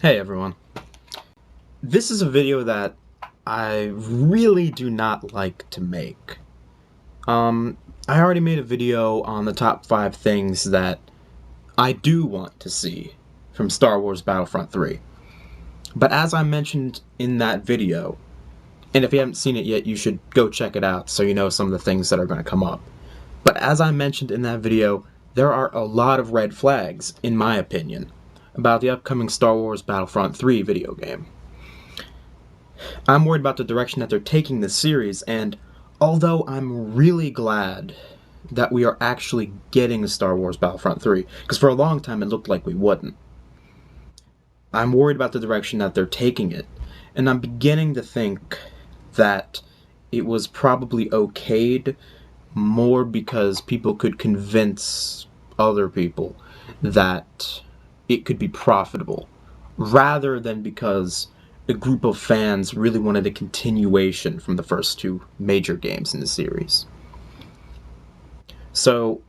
Hey everyone. This is a video that I really do not like to make. I already made a video on the top 5 things that I do want to see from Star Wars Battlefront 3. But as I mentioned in that video, and if you haven't seen it yet, you should go check it out so you know some of the things that are going to come up. But as I mentioned in that video, there are a lot of red flags, in my opinion, about the upcoming Star Wars Battlefront 3 video game. I'm worried about the direction that they're taking this series, and although I'm really glad that we are actually getting Star Wars Battlefront 3, because for a long time it looked like we wouldn't, I'm worried about the direction that they're taking it, and I'm beginning to think that it was probably okayed more because people could convince other people that it could be profitable, rather than because a group of fans really wanted a continuation from the first two major games in the series. So,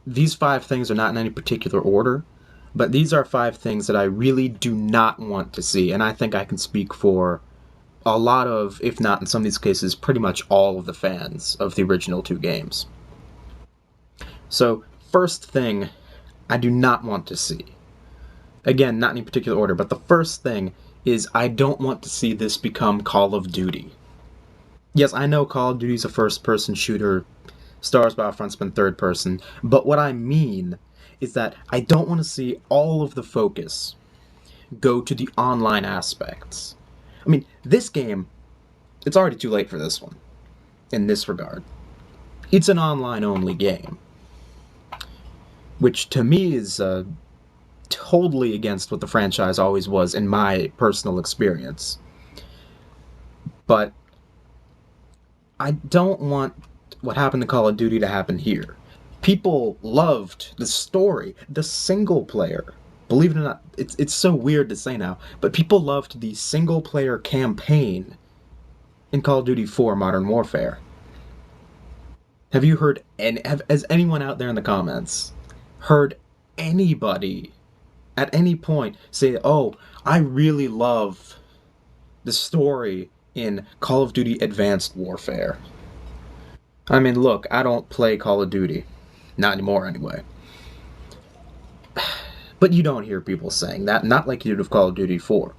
these 5 things are not in any particular order, but these are 5 things that I really do not want to see, and I think I can speak for a lot of, if not in some of these cases, pretty much all of the fans of the original 2 games. So, first thing I do not want to see. Again, not in any particular order, but the first thing is I don't want to see this become Call of Duty. Yes, I know Call of Duty is a first-person shooter, Star Wars Battlefront's been third-person, but what I mean is that I don't want to see all of the focus go to the online aspects. I mean, this game, it's already too late for this one, in this regard. It's an online-only game, which to me is totally against what the franchise always was in my personal experience. But I don't want what happened to Call of Duty to happen here. People loved the story, the single player. Believe it or not, it's so weird to say now, but people loved the single player campaign in Call of Duty 4 Modern Warfare. Have you heard has anyone out there in the comments heard anybody at any point say, oh, I really love the story in Call of Duty Advanced Warfare? I mean, look, I don't play Call of Duty. Not anymore, anyway. But you don't hear people saying that, not like you did with Call of Duty 4.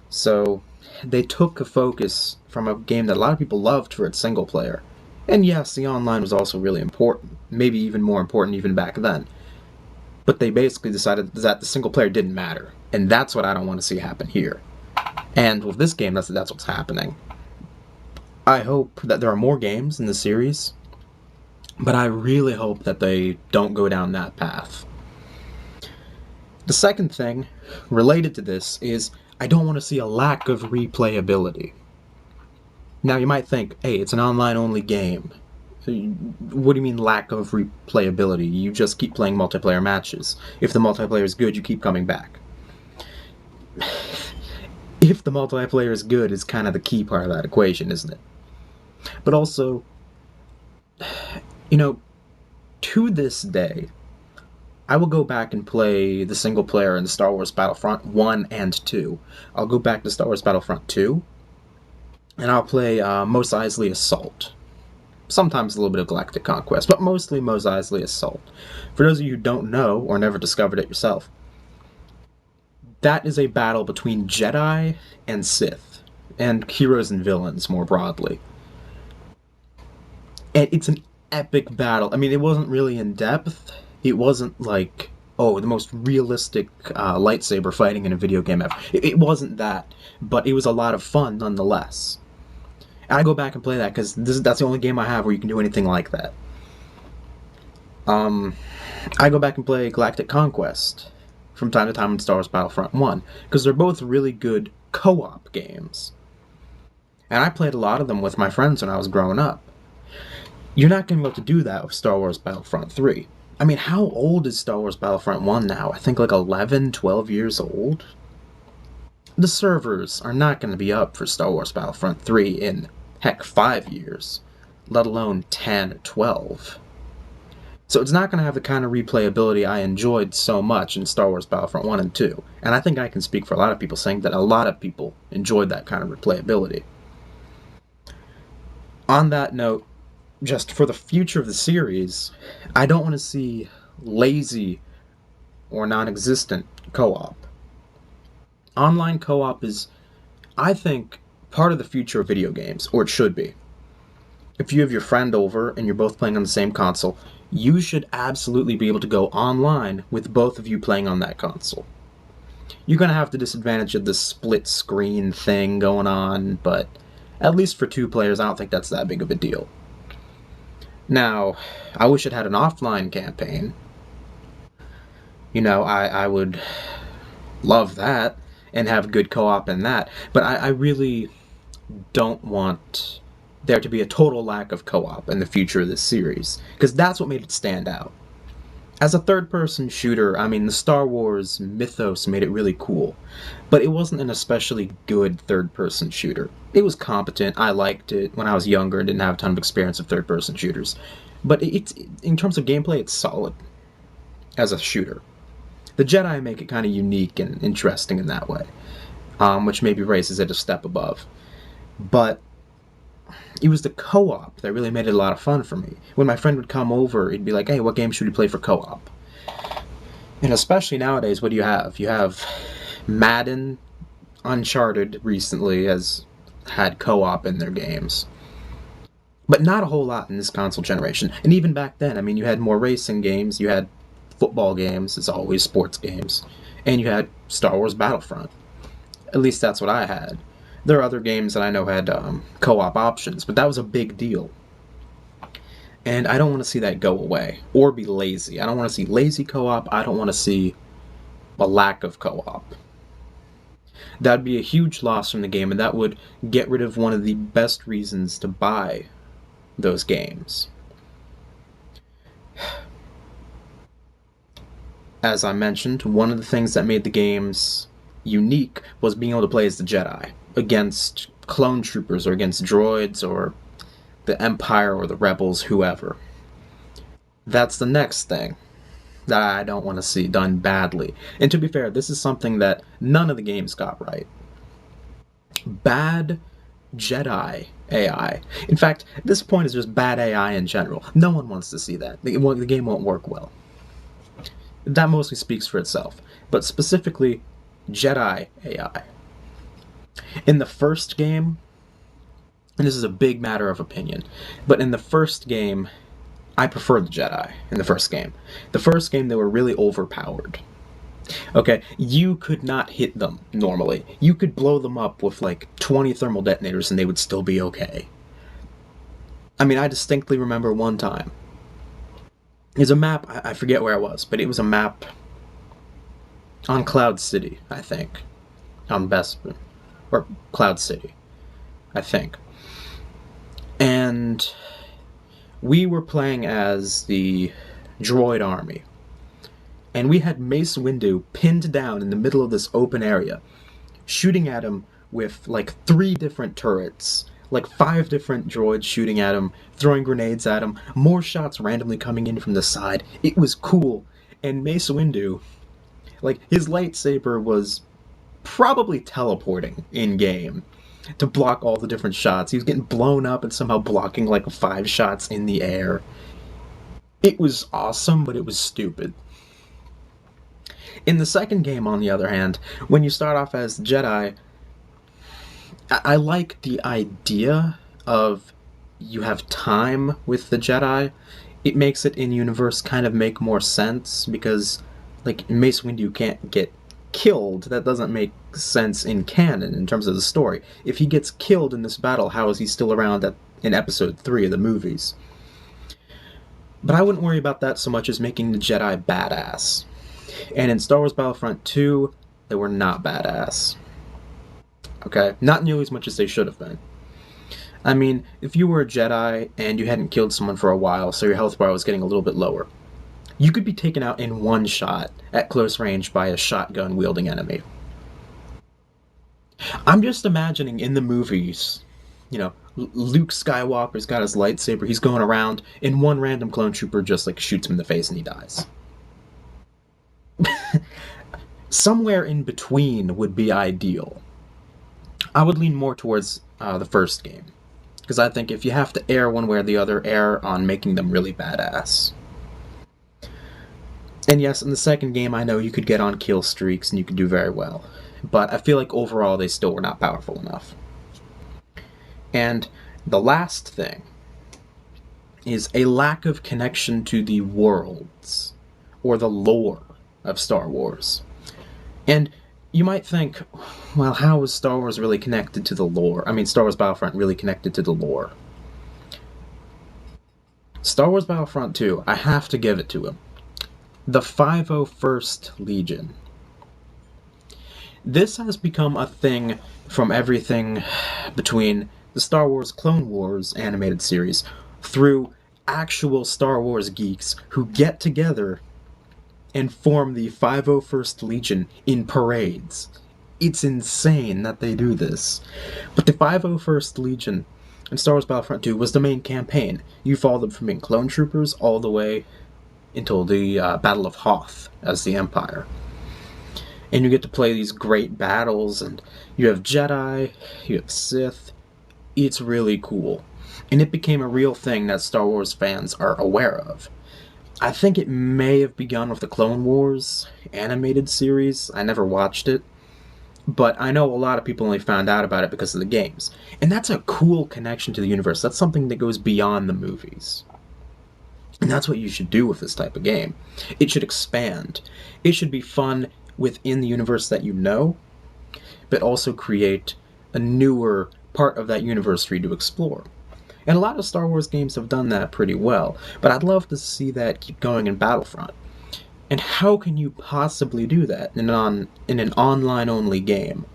So, they took a focus from a game that a lot of people loved for its single player. And yes, the online was also really important. Maybe even more important even back then. But they basically decided that the single player didn't matter. And that's what I don't want to see happen here. And with this game, that's what's happening. I hope that there are more games in the series, but I really hope that they don't go down that path. The second thing related to this is I don't want to see a lack of replayability. Now you might think, hey, it's an online-only game. What do you mean lack of replayability? You just keep playing multiplayer matches. If the multiplayer is good, you keep coming back. If the multiplayer is good is kind of the key part of that equation, isn't it? But also, you know, to this day, I will go back and play the single player in Star Wars Battlefront 1 and 2. I'll go back to Star Wars Battlefront 2, and I'll play Mos Eisley Assault. Sometimes a little bit of Galactic Conquest, but mostly Mos Eisley Assault. For those of you who don't know, or never discovered it yourself, that is a battle between Jedi and Sith, and heroes and villains more broadly. And it's an epic battle. I mean, it wasn't really in depth. It wasn't like, oh, the most realistic lightsaber fighting in a video game ever. It wasn't that, but it was a lot of fun nonetheless. And I go back and play that because that's the only game I have where you can do anything like that. I go back and play Galactic Conquest from time to time in Star Wars Battlefront 1 because they're both really good co-op games. And I played a lot of them with my friends when I was growing up. You're not going to be able to do that with Star Wars Battlefront 3. I mean, how old is Star Wars Battlefront 1 now? I think like 11, 12 years old? The servers are not going to be up for Star Wars Battlefront 3 in, heck, 5 years, let alone 10 or 12. So it's not going to have the kind of replayability I enjoyed so much in Star Wars Battlefront 1 and 2. And I think I can speak for a lot of people saying that a lot of people enjoyed that kind of replayability. On that note, just for the future of the series, I don't want to see lazy or non-existent co-op. Online co-op is, I think, part of the future of video games, or it should be. If you have your friend over and you're both playing on the same console, you should absolutely be able to go online with both of you playing on that console. You're going to have the disadvantage of the split screen thing going on, but at least for 2 players, I don't think that's that big of a deal. Now, I wish it had an offline campaign. You know, I would love that and have good co-op in that, but I really don't want there to be a total lack of co-op in the future of this series, because that's what made it stand out. As a third-person shooter, I mean, the Star Wars mythos made it really cool, but it wasn't an especially good third-person shooter. It was competent, I liked it when I was younger and didn't have a ton of experience with third-person shooters, but in terms of gameplay, it's solid as a shooter. The Jedi make it kind of unique and interesting in that way, which maybe raises it a step above. But it was the co-op that really made it a lot of fun for me. When my friend would come over, he'd be like, hey, what game should we play for co-op? And especially nowadays, what do you have? You have Madden, Uncharted recently has had co-op in their games. But not a whole lot in this console generation. And even back then, I mean, you had more racing games, you had football games, as always, sports games, and you had Star Wars Battlefront. At least that's what I had. There are other games that I know had co-op options, but that was a big deal. And I don't want to see that go away, or be lazy. I don't want to see lazy co-op, I don't want to see a lack of co-op. That'd be a huge loss from the game, and that would get rid of one of the best reasons to buy those games. As I mentioned, one of the things that made the games unique was being able to play as the Jedi against clone troopers or against droids or the Empire or the Rebels, whoever. That's the next thing that I don't want to see done badly. And to be fair, this is something that none of the games got right. Bad Jedi AI. In fact, this point is just bad AI in general. No one wants to see that. The game won't work well. That mostly speaks for itself. But specifically, Jedi AI. In the first game, and this is a big matter of opinion, but in the first game, I prefer the Jedi in the first game. The first game, they were really overpowered. Okay, you could not hit them normally. You could blow them up with like 20 thermal detonators and they would still be okay. I mean, I distinctly remember one time. There's a map, I forget where it was, but it was a map on Cloud City, I think. On Bespin. Or Cloud City, I think. And we were playing as the droid army. And we had Mace Windu pinned down in the middle of this open area, shooting at him with like 3 different turrets, like 5 different droids shooting at him, throwing grenades at him, more shots randomly coming in from the side. It was cool. And Mace Windu, like, his lightsaber was probably teleporting in-game to block all the different shots. He was getting blown up and somehow blocking like 5 shots in the air. It was awesome, but it was stupid. In the second game, on the other hand, when you start off as Jedi, I like the idea of you have time with the Jedi. It makes it in-universe kind of make more sense, because, like, Mace Windu can't get killed. That doesn't make sense in canon in terms of the story. If he gets killed in this battle, how is he still around in Episode 3 of the movies? But I wouldn't worry about that so much as making the Jedi badass. And in Star Wars Battlefront 2, they were not badass. Okay? Not nearly as much as they should have been. I mean, if you were a Jedi and you hadn't killed someone for a while, so your health bar was getting a little bit lower, you could be taken out in one shot at close range by a shotgun-wielding enemy. I'm just imagining in the movies Luke Skywalker's got his lightsaber, he's going around, and one random clone trooper just like shoots him in the face and he dies. Somewhere in between would be ideal. I would lean more towards the first game, because I think if you have to err one way or the other, err on making them really badass. And yes, in the second game, I know you could get on kill streaks and you could do very well, but I feel like overall they still were not powerful enough. And the last thing is a lack of connection to the worlds or the lore of Star Wars. And you might think, well, how is Star Wars really connected to the lore? I mean, Star Wars Battlefront really connected to the lore. Star Wars Battlefront 2, I have to give it to him. The FiveohFirst Legion. This has become a thing from everything between the Star Wars Clone Wars animated series through actual Star Wars geeks who get together and form the FiveohFirst Legion in parades. It's insane that they do this. But the FiveohFirst Legion in Star Wars Battlefront 2 was the main campaign. You followed them from being clone troopers all the way until the Battle of Hoth as the Empire. And you get to play these great battles, and you have Jedi, you have Sith. It's really cool. And it became a real thing that Star Wars fans are aware of. I think it may have begun with the Clone Wars animated series. I never watched it. But I know a lot of people only found out about it because of the games. And that's a cool connection to the universe. That's something that goes beyond the movies. And that's what you should do with this type of game. It should expand. It should be fun within the universe that you know, but also create a newer part of that universe for you to explore. And a lot of Star Wars games have done that pretty well, but I'd love to see that keep going in Battlefront. And how can you possibly do that in an online-only game?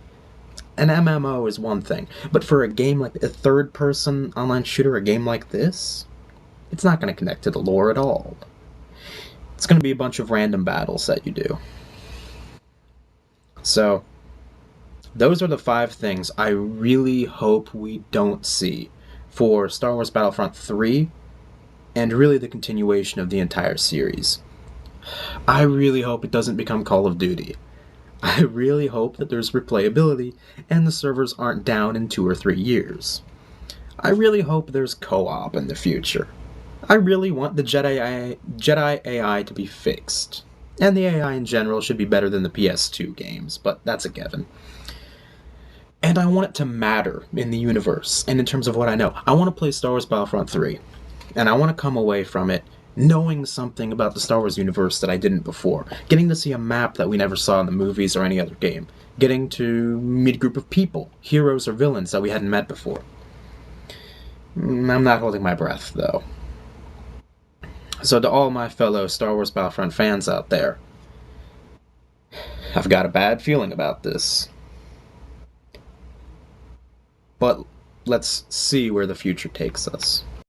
An MMO is one thing, but for a game like a third-person online shooter, a game like this, it's not going to connect to the lore at all. It's going to be a bunch of random battles that you do. So, those are the 5 things I really hope we don't see for Star Wars Battlefront 3, and really the continuation of the entire series. I really hope it doesn't become Call of Duty. I really hope that there's replayability, and the servers aren't down in 2 or 3 years. I really hope there's co-op in the future. I really want the Jedi AI to be fixed. And the AI in general should be better than the PS2 games, but that's a given. And I want it to matter in the universe, and in terms of what I know. I want to play Star Wars Battlefront 3, and I want to come away from it knowing something about the Star Wars universe that I didn't before. Getting to see a map that we never saw in the movies or any other game. Getting to meet a group of people, heroes or villains that we hadn't met before. I'm not holding my breath, though. So to all my fellow Star Wars Battlefront fans out there, I've got a bad feeling about this. But let's see where the future takes us.